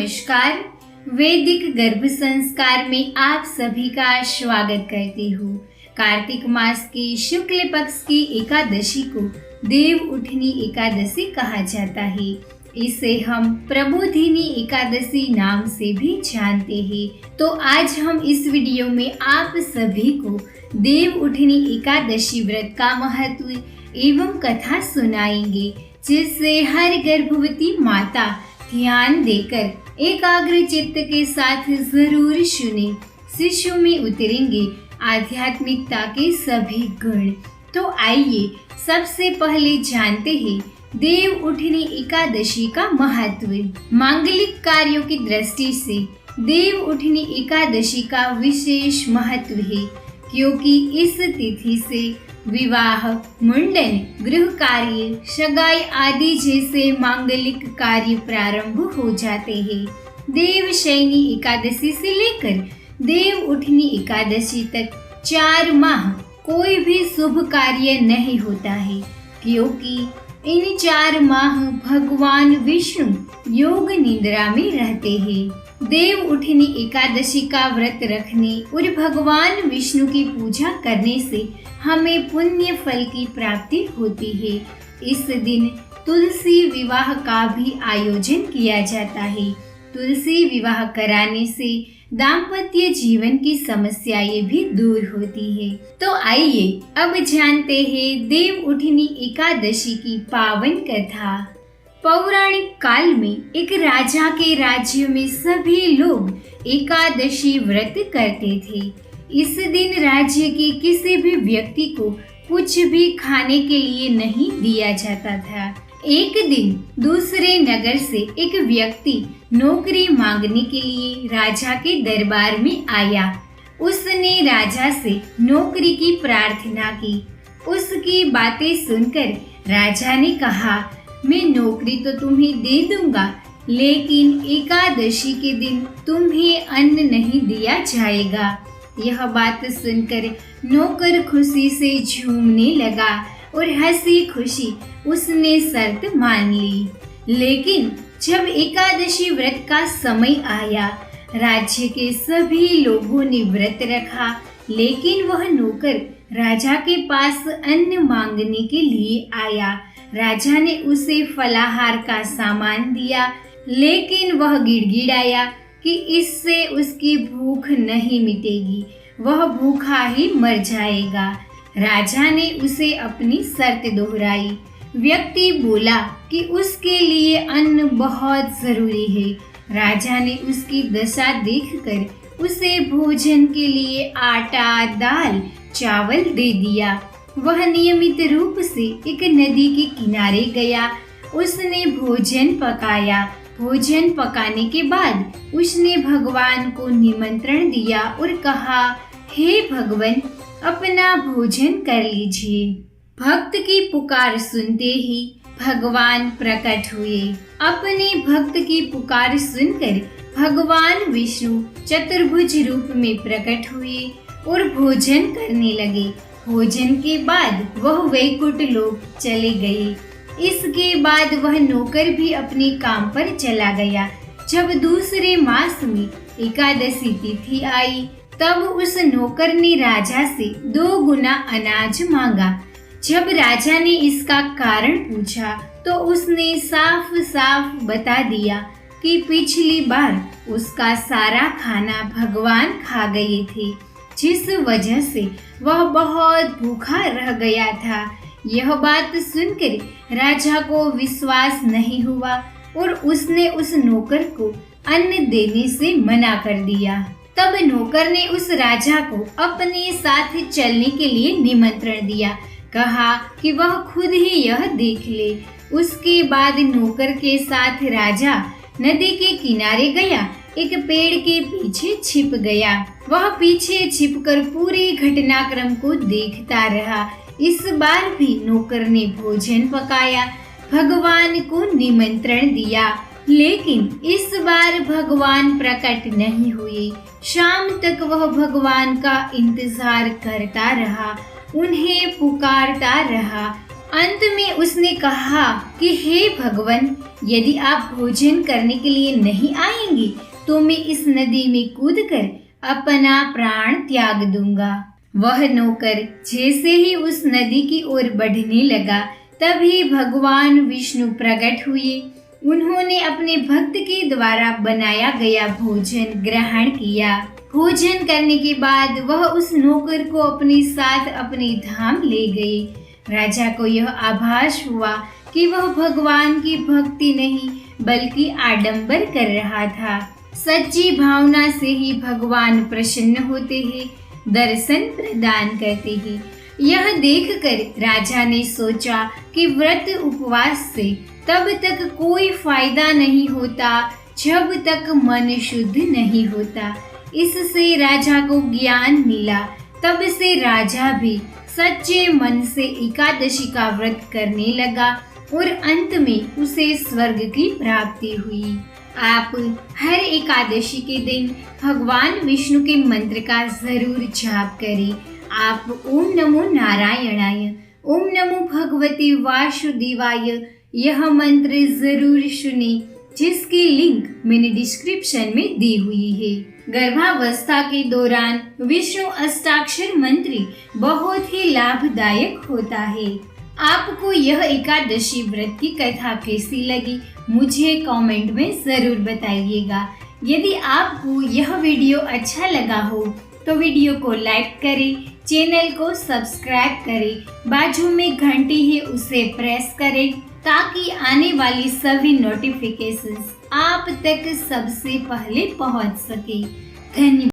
नमस्कार। वैदिक गर्भ संस्कार में आप सभी का स्वागत करती हूँ। कार्तिक मास के शुक्ल पक्ष की एकादशी को देव उठनी एकादशी कहा जाता है। इसे हम प्रबोधिनी एकादशी नाम से भी जानते हैं। तो आज हम इस वीडियो में आप सभी को देव उठनी एकादशी व्रत का महत्व एवं कथा सुनाएंगे, जिससे हर गर्भवती माता ध्यान देकर एकाग्र चित्त के साथ जरूर सुने। शिशु में उतरेंगे आध्यात्मिकता के सभी गुण। तो आइए सबसे पहले जानते हैं देव उठनी एकादशी का महत्व। मांगलिक कार्यों की दृष्टि से देव उठनी एकादशी का विशेष महत्व है, क्योंकि इस तिथि से विवाह, मुंडन, गृह कार्य, सगाई आदि जैसे मांगलिक कार्य प्रारंभ हो जाते हैं। देवशयनी एकादशी से लेकर देव उठनी एकादशी तक 4 माह कोई भी शुभ कार्य नहीं होता है, क्योंकि इन 4 माह भगवान विष्णु योग निद्रा में रहते हैं। देव उठनी एकादशी का व्रत रखने और भगवान विष्णु की पूजा करने से हमें पुण्य फल की प्राप्ति होती है। इस दिन तुलसी विवाह का भी आयोजन किया जाता है। तुलसी विवाह कराने से दाम्पत्य जीवन की समस्याएं भी दूर होती है। तो आइए अब जानते हैं देव उठनी एकादशी की पावन कथा। पौराणिक काल में एक राजा के राज्य में सभी लोग एकादशी व्रत करते थे। इस दिन राज्य के किसी भी व्यक्ति को कुछ भी खाने के लिए नहीं दिया जाता था। एक दिन दूसरे नगर से एक व्यक्ति नौकरी मांगने के लिए राजा के दरबार में आया। उसने राजा से नौकरी की प्रार्थना की। उसकी बातें सुनकर राजा ने कहा, मैं नौकरी तो तुम्हें दे दूंगा, लेकिन एकादशी के दिन तुम्हें अन्न नहीं दिया जाएगा। यह बात सुनकर नौकर खुशी से झूमने लगा और हंसी खुशी उसने शर्त मान ली। लेकिन जब एकादशी व्रत का समय आया, राज्य के सभी लोगों ने व्रत रखा, लेकिन वह नौकर राजा के पास अन्न मांगने के लिए आया। राजा ने उसे फलाहार का सामान दिया, लेकिन वह गिड़गिड़ाया कि इससे उसकी भूख नहीं मिटेगी, वह भूखा ही मर जाएगा। राजा ने उसे अपनी शर्त दोहराई। व्यक्ति बोला कि उसके लिए अन्न बहुत जरूरी है। राजा ने उसकी दशा देखकर उसे भोजन के लिए आटा, दाल, चावल दे दिया। वह नियमित रूप से एक नदी के किनारे गया। उसने भोजन पकाया। भोजन पकाने के बाद उसने भगवान को निमंत्रण दिया और कहा, हे भगवान, अपना भोजन कर लीजिए। भक्त की पुकार सुनते ही भगवान प्रकट हुए। अपने भक्त की पुकार सुनकर भगवान विष्णु चतुर्भुज रूप में प्रकट हुए और भोजन करने लगे। भोजन के बाद वह वैकुंठ लोक चले गए। इसके बाद वह नौकर भी अपने काम पर चला गया। जब दूसरे मास में एकादशी तिथि आई, तब उस नौकर ने राजा से 2 गुना अनाज मांगा। जब राजा ने इसका कारण पूछा, तो उसने साफ साफ बता दिया कि पिछली बार उसका सारा खाना भगवान खा गए थे, जिस वजह से वह बहुत भूखा रह गया था। यह बात सुनकर राजा को विश्वास नहीं हुआ और उसने उस नौकर को अन्न देने से मना कर दिया। तब नौकर ने उस राजा को अपने साथ चलने के लिए निमंत्रण दिया। कहा कि वह खुद ही यह देख ले। उसके बाद नौकर के साथ राजा नदी के किनारे गया। एक पेड़ के पीछे छिप गया। वह पीछे छिपकर पूरी घटनाक्रम को देखता रहा। इस बार भी नौकर ने भोजन पकाया, भगवान को निमंत्रण दिया, लेकिन इस बार भगवान प्रकट नहीं हुए। शाम तक वह भगवान का इंतजार करता रहा, उन्हें पुकारता रहा, अंत में उसने कहा कि हे भगवान, यदि आप भोजन करने के लिए नहीं आएंगे तो मैं इस नदी में कूदकर अपना प्राण त्याग दूंगा। वह नौकर जैसे ही उस नदी की ओर बढ़ने लगा, तभी भगवान विष्णु प्रकट हुए। उन्होंने अपने भक्त के द्वारा बनाया गया भोजन ग्रहण किया। भोजन करने के बाद वह उस नौकर को अपने साथ अपने धाम ले गए। राजा को यह आभास हुआ कि वह भगवान की भक्ति नहीं बल्कि आडंबर कर रहा था। सच्ची भावना से ही भगवान प्रसन्न होते हैं, दर्शन प्रदान करते हैं। यह देखकर राजा ने सोचा कि व्रत उपवास से तब तक कोई फायदा नहीं होता जब तक मन शुद्ध नहीं होता। इससे राजा को ज्ञान मिला। तब से राजा भी सच्चे मन से एकादशी का व्रत करने लगा और अंत में उसे स्वर्ग की प्राप्ति हुई। आप हर एकादशी के दिन भगवान विष्णु के मंत्र का जरूर जाप करें। आप ओम नमो नारायणाय, ओम नमो भगवते वासुदेवाय यह मंत्र जरूर सुने, जिसकी लिंक मैंने डिस्क्रिप्शन में दी हुई है। गर्भावस्था के दौरान विष्णु अष्टाक्षर मंत्र बहुत ही लाभदायक होता है। आपको यह एकादशी व्रत की कथा कैसी लगी मुझे कमेंट में जरूर बताइएगा। यदि आपको यह वीडियो अच्छा लगा हो तो वीडियो को लाइक करें, चैनल को सब्सक्राइब करें, बाजू में घंटी है उसे प्रेस करें ताकि आने वाली सभी नोटिफिकेशंस आप तक सबसे पहले पहुंच सके। धन्यवाद।